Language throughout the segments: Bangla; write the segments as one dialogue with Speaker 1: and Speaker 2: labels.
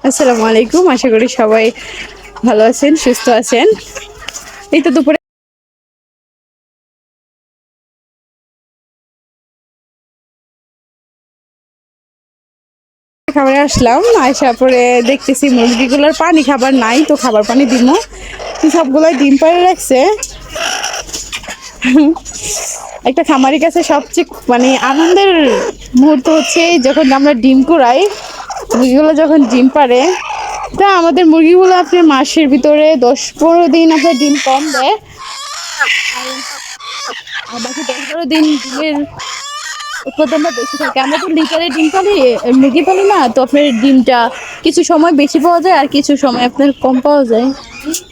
Speaker 1: আসসালামু আলাইকুম, আশা করি সবাই ভালো আছেন, সুস্থ আছেন। এই তো দুপুরে খাবারে আসলাম, আসা পরে দেখতেছি মুরগিগুলোর পানি খাবার নাই, তো খাবার পানি দিব। সবগুলাই ডিম পাড়ে রাখছে। একটা খামারের কাছে সবচেয়ে আনন্দের মুহূর্ত হচ্ছে যখন আমরা ডিম কুড়াই, মুরগিগুলো যখন ডিম পাড়ে। তা আমাদের মুরগিগুলো আপনার মাসের ভিতরে 10-15 দিন আপনার ডিম কম দেয়, আর বাকি 10-12 দিন ডিমের উৎপাদনটা বেশি থাকে। আমরা তো লিটারে ডিম পালি, মুরগি পালি না, তো আপনার ডিমটা কিছু সময় বেশি পাওয়া যায় আর কিছু সময় আপনার কম পাওয়া যায়।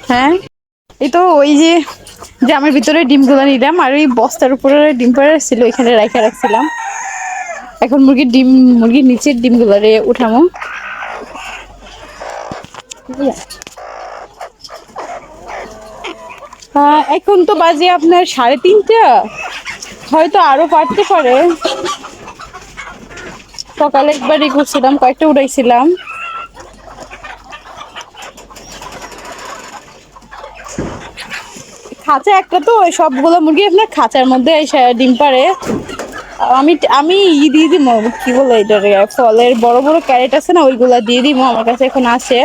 Speaker 1: হ্যাঁ, এই তো ওই যে জামের ভিতরে ডিমগুলো নিলাম, আর ওই বস্তার উপরে ডিম পাড়া ছিল, এখানে রাখা রাখছিলাম। এখন মুরগির নিচের ডিমগুলো উঠামো। এখন তো বাজে আপনার 3:30, হয়তো আরো পারতে পারে। সকালে একবারই করছিলাম, কয়েকটা উড়াইছিলাম। খাঁচা একটা, তো ওই সবগুলো মুরগি আপনার খাঁচার মধ্যে এসে ডিম পারে। আমি আমি দিয়ে দিব, কি বলে এটারে, ফলের বড় বড় ক্যারেট আছে না, ওইগুলা দিয়ে দিব। আমার কাছে এখন আছে,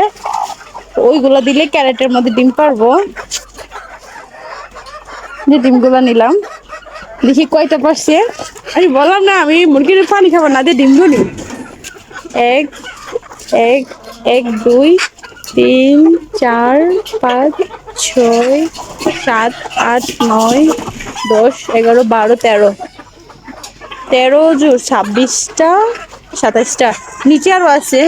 Speaker 1: ওইগুলা দিলে ক্যারেটের মধ্যে ডিম পারবো। যে ডিমগুলা নিলাম, দেখি কয়টা পারছে। আমি বললাম না, আমি মুরগির পানি খাবার না দিয়ে ডিম গুলি। এক এক এক 2 3 4 5 6 7 8 9 10 11 12 13, 26টা 27টা, নিচে আরো আছে।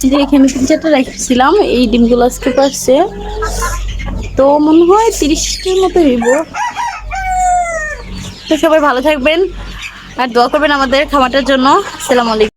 Speaker 1: যে এখানে 3-4টা রেখেছিলাম, এই ডিমগুলো আজকে পারছে, তো মনে হয় 30টার মতো হইব। তো সবাই ভালো থাকবেন আর দোয়া করবেন আমাদের খামারটার জন্য। আসসালামু আলাইকুম।